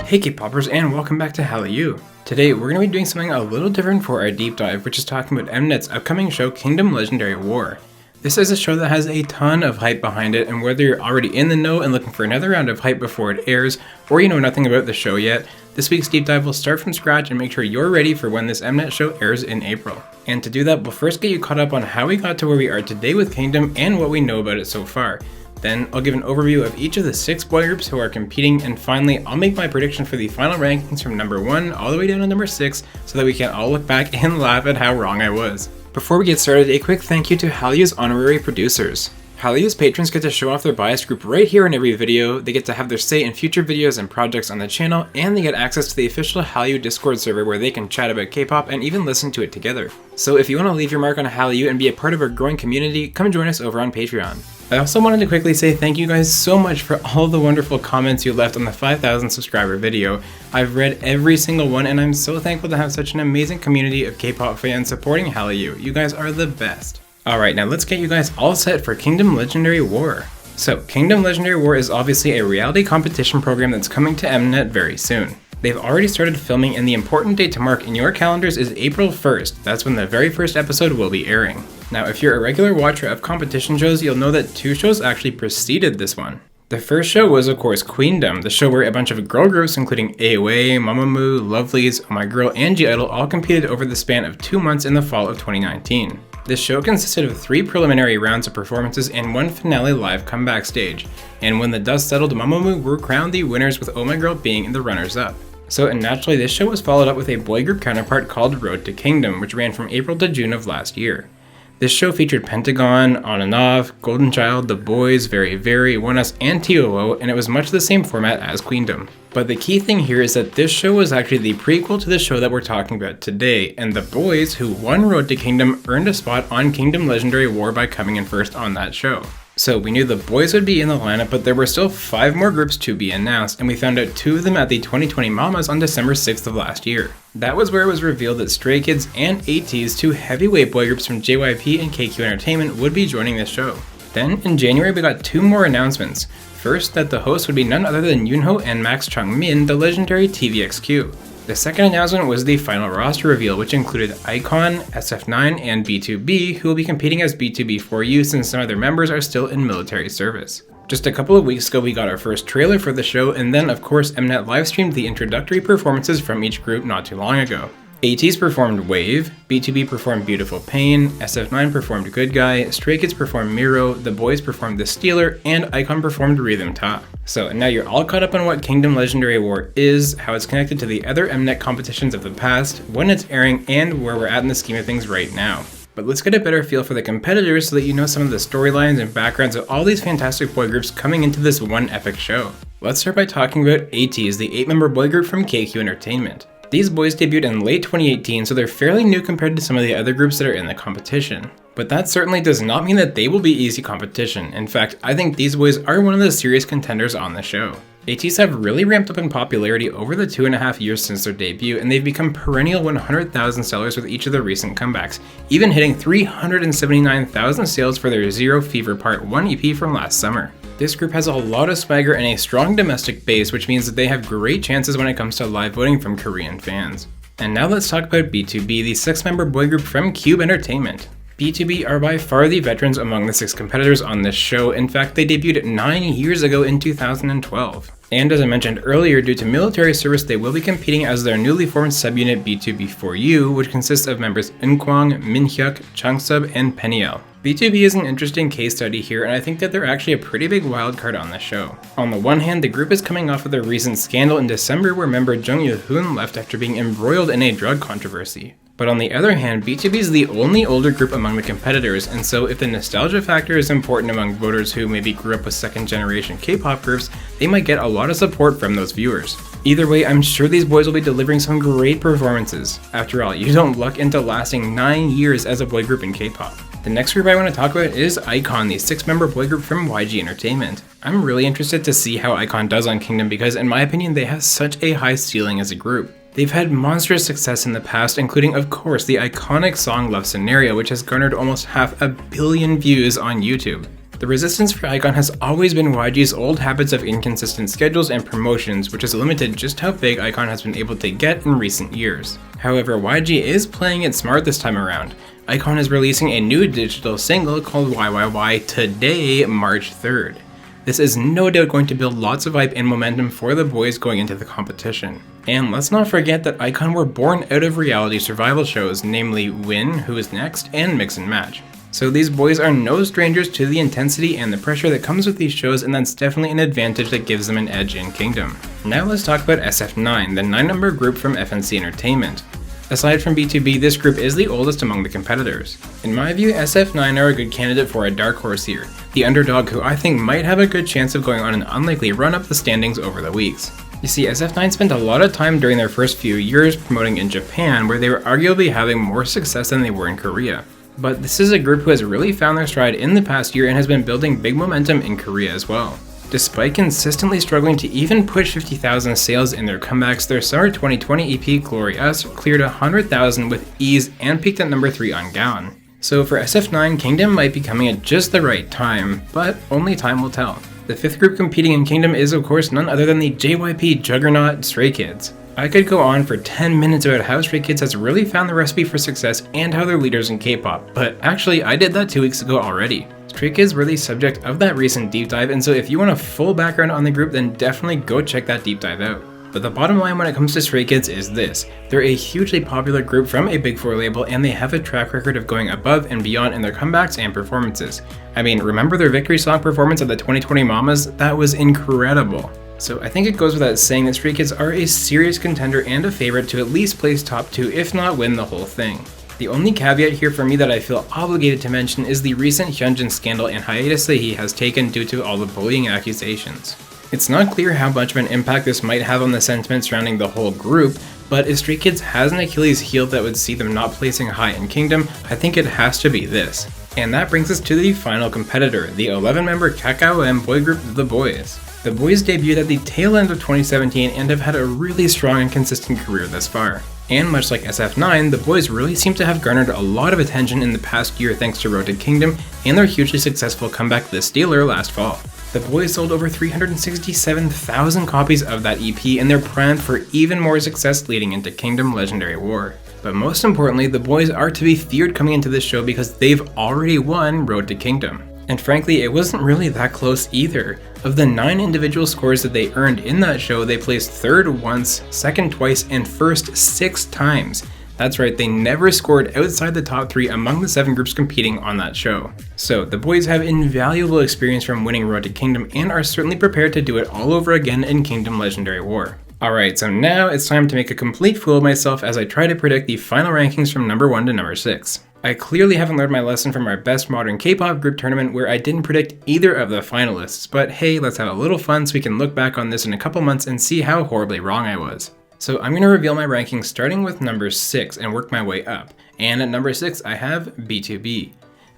Hey K-popers, and welcome back to Hallyu. Today we're going to be doing something a little different for our deep dive, which is talking about Mnet's upcoming show Kingdom Legendary War. This is a show that has a ton of hype behind it, and whether you're already in the know and looking for another round of hype before it airs, or you know nothing about the show yet, this week's deep dive will start from scratch and make sure you're ready for when this Mnet show airs in April. And to do that, we'll first get you caught up on how we got to where we are today with Kingdom and what we know about it so far. Then I'll give an overview of each of the 6 boy groups who are competing, and finally I'll make my prediction for the final rankings from number 1 all the way down to number 6 so that we can all look back and laugh at how wrong I was. Before we get started, a quick thank you to Hallyu's honorary producers. Hallyu's patrons get to show off their bias group right here in every video, they get to have their say in future videos and projects on the channel, and they get access to the official Hallyu Discord server where they can chat about K-pop and even listen to it together. So if you want to leave your mark on Hallyu and be a part of our growing community, come join us over on Patreon. I also wanted to quickly say thank you guys so much for all the wonderful comments you left on the 5,000 subscriber video. I've read every single one, and I'm so thankful to have such an amazing community of K-pop fans supporting Hallyu. You guys are the best. Alright, now let's get you guys all set for Kingdom Legendary War. So, Kingdom Legendary War is obviously a reality competition program that's coming to Mnet very soon. They've already started filming, and the important date to mark in your calendars is April 1st. That's when the very first episode will be airing. Now, if you're a regular watcher of competition shows, you'll know that 2 shows actually preceded this one. The first show was, of course, Queendom, the show where a bunch of girl groups including AOA, Mamamoo, Lovelyz, Oh My Girl, and G-Idol all competed over the span of 2 months in the fall of 2019. This show consisted of 3 preliminary rounds of performances and 1 finale live comeback stage, and when the dust settled, Mamamoo were crowned the winners with Oh My Girl being the runners-up. So naturally, this show was followed up with a boy group counterpart called Road to Kingdom, which ran from April to June of last year. This show featured Pentagon, On and Off, Golden Child, The Boys, Very Very, ONEUS, and TOO, and it was much the same format as Queendom. But the key thing here is that this show was actually the prequel to the show that we're talking about today, and The Boys, who won Road to Kingdom, earned a spot on Kingdom Legendary War by coming in first on that show. So we knew The Boys would be in the lineup, but there were still 5 more groups to be announced, and we found out 2 of them at the 2020 Mamas on December 6th of last year. That was where it was revealed that Stray Kids and ATEEZ, 2 heavyweight boy groups from JYP and KQ Entertainment, would be joining this show. Then in January we got 2 more announcements. First, that the host would be none other than Yoonho and Max Changmin, the legendary TVXQ. The second announcement was the final roster reveal, which included iKON, SF9, and BTOB, who will be competing as BTOB4U since some of their members are still in military service. Just a couple of weeks ago we got our first trailer for the show, and then of course Mnet livestreamed the introductory performances from each group not too long ago. ATEEZ performed Wave, BTOB performed Beautiful Pain, SF9 performed Good Guy, Stray Kids performed Miro, The Boys performed The Stealer, and iKON performed Rhythm Ta. So now you're all caught up on what Kingdom Legendary War is, how it's connected to the other Mnet competitions of the past, when it's airing, and where we're at in the scheme of things right now. But let's get a better feel for the competitors so that you know some of the storylines and backgrounds of all these fantastic boy groups coming into this one epic show. Let's start by talking about ATEEZ, the 8-member boy group from KQ Entertainment. These boys debuted in late 2018, so they're fairly new compared to some of the other groups that are in the competition. But that certainly does not mean that they will be easy competition. In fact, I think these boys are one of the serious contenders on the show. ATEEZ have really ramped up in popularity over the 2.5 years since their debut, and they've become perennial 100,000 sellers with each of their recent comebacks, even hitting 379,000 sales for their Zero Fever Part 1 EP from last summer. This group has a lot of swagger and a strong domestic base, which means that they have great chances when it comes to live voting from Korean fans. And now let's talk about BTOB, the 6-member boy group from Cube Entertainment. BTOB are by far the veterans among the 6 competitors on this show. In fact, they debuted 9 years ago in 2012. And as I mentioned earlier, due to military service, they will be competing as their newly formed subunit BTOB4U, which consists of members Eunkwang, Minhyuk, Changsub, and Peniel. BTOB is an interesting case study here, and I think that they're actually a pretty big wildcard on the show. On the one hand, the group is coming off of their recent scandal in December where member Jung Yoo-hoon left after being embroiled in a drug controversy. But on the other hand, BTOB is the only older group among the competitors, and so if the nostalgia factor is important among voters who maybe grew up with second-generation K-pop groups, they might get a lot of support from those viewers. Either way, I'm sure these boys will be delivering some great performances. After all, you don't luck into lasting 9 years as a boy group in K-pop. The next group I want to talk about is iKON, the 6-member boy group from YG Entertainment. I'm really interested to see how iKON does on Kingdom because in my opinion they have such a high ceiling as a group. They've had monstrous success in the past, including of course the iconic song Love Scenario, which has garnered almost 500 million views on YouTube. The resistance for iKON has always been YG's old habits of inconsistent schedules and promotions, which has limited just how big iKON has been able to get in recent years. However, YG is playing it smart this time around. iKON is releasing a new digital single called YYY today, March 3rd. This is no doubt going to build lots of hype and momentum for the boys going into the competition. And let's not forget that iKON were born out of reality survival shows, namely Win, Who Is Next, and Mix and Match. So these boys are no strangers to the intensity and the pressure that comes with these shows, and that's definitely an advantage that gives them an edge in Kingdom. Now let's talk about SF9, the 9-member group from FNC Entertainment. Aside from BTOB, this group is the oldest among the competitors. In my view, SF9 are a good candidate for a dark horse here, the underdog who I think might have a good chance of going on an unlikely run up the standings over the weeks. You see, SF9 spent a lot of time during their first few years promoting in Japan, where they were arguably having more success than they were in Korea. But this is a group who has really found their stride in the past year and has been building big momentum in Korea as well. Despite consistently struggling to even push 50,000 sales in their comebacks, their summer 2020 EP Glory Us cleared 100,000 with ease and peaked at number 3 on Gaon. So for SF9, Kingdom might be coming at just the right time, but only time will tell. The 5th group competing in Kingdom is of course none other than the JYP juggernaut Stray Kids. I could go on for 10 minutes about how Stray Kids has really found the recipe for success and how they're leaders in K-pop, but actually I did that 2 weeks ago already. Stray Kids were the subject of that recent deep dive, and so if you want a full background on the group, then definitely go check that deep dive out. But the bottom line when it comes to Stray Kids is this: they're a hugely popular group from a Big 4 label, and they have a track record of going above and beyond in their comebacks and performances. I mean, remember their victory song performance at the 2020 Mamas? That was incredible. So I think it goes without saying that Stray Kids are a serious contender and a favorite to at least place top 2, if not win the whole thing. The only caveat here for me that I feel obligated to mention is the recent Hyunjin scandal and hiatus that he has taken due to all the bullying accusations. It's not clear how much of an impact this might have on the sentiment surrounding the whole group, but if Stray Kids has an Achilles heel that would see them not placing high in Kingdom, I think it has to be this. And that brings us to the final competitor, the 11-member KakaoM boy group The Boys. The Boys debuted at the tail end of 2017 and have had a really strong and consistent career thus far. And much like SF9, The Boys really seem to have garnered a lot of attention in the past year thanks to Road to Kingdom and their hugely successful comeback The Stealer last fall. The Boys sold over 367,000 copies of that EP, and they're primed for even more success leading into Kingdom Legendary War. But most importantly, The Boys are to be feared coming into this show because they've already won Road to Kingdom. And frankly, it wasn't really that close either. Of the 9 individual scores that they earned in that show, they placed 3rd once, 2nd twice, and 1st 6 times. That's right, they never scored outside the top 3 among the 7 groups competing on that show. So, the boys have invaluable experience from winning Road to Kingdom and are certainly prepared to do it all over again in Kingdom Legendary War. Alright, so now it's time to make a complete fool of myself as I try to predict the final rankings from number 1 to number 6. I clearly haven't learned my lesson from our Best Modern K-pop Group tournament where I didn't predict either of the finalists, but hey, let's have a little fun so we can look back on this in a couple months and see how horribly wrong I was. So I'm going to reveal my rankings starting with number 6 and work my way up, and at number 6 I have BTOB.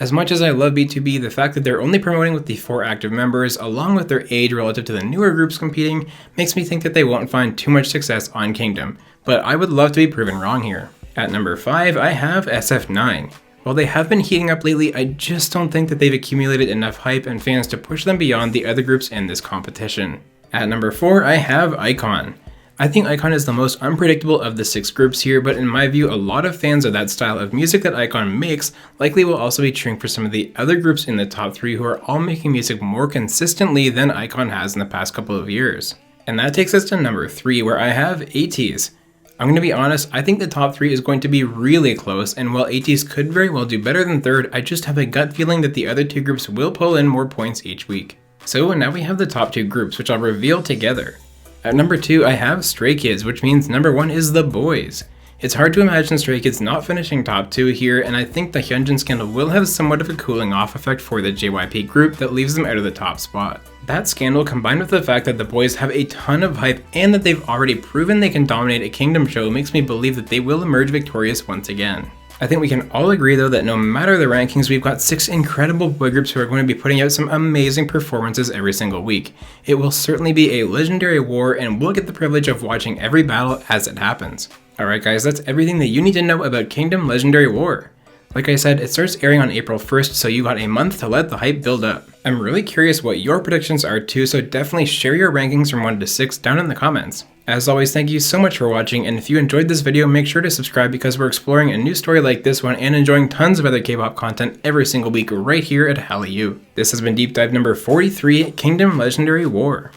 As much as I love BTOB, the fact that they're only promoting with the 4 active members, along with their age relative to the newer groups competing, makes me think that they won't find too much success on Kingdom, but I would love to be proven wrong here. At number 5, I have SF9. While they have been heating up lately, I just don't think that they've accumulated enough hype and fans to push them beyond the other groups in this competition. At number 4, I have iKON. I think iKON is the most unpredictable of the 6 groups here, but in my view, a lot of fans of that style of music that iKON makes likely will also be cheering for some of the other groups in the top 3 who are all making music more consistently than iKON has in the past couple of years. And that takes us to number 3, where I have ATEEZ. I'm going to be honest, I think the top 3 is going to be really close, and while ATEEZ could very well do better than 3rd, I just have a gut feeling that the other 2 groups will pull in more points each week. So now we have the top 2 groups, which I'll reveal together. At number 2, I have Stray Kids, which means number 1 is The Boys. It's hard to imagine Stray Kids not finishing top 2 here, and I think the Hyunjin scandal will have somewhat of a cooling off effect for the JYP group that leaves them out of the top spot. That scandal, combined with the fact that the boys have a ton of hype and that they've already proven they can dominate a Kingdom show, makes me believe that they will emerge victorious once again. I think we can all agree though that no matter the rankings, we've got 6 incredible boy groups who are going to be putting out some amazing performances every single week. It will certainly be a legendary war, and we'll get the privilege of watching every battle as it happens. Alright guys, that's everything that you need to know about Kingdom Legendary War. Like I said, it starts airing on April 1st, so you got a month to let the hype build up. I'm really curious what your predictions are too, so definitely share your rankings from 1 to 6 down in the comments. As always, thank you so much for watching, and if you enjoyed this video, make sure to subscribe because we're exploring a new story like this one and enjoying tons of other K-pop content every single week right here at Hallyu. This has been Deep Dive number 43, Kingdom Legendary War.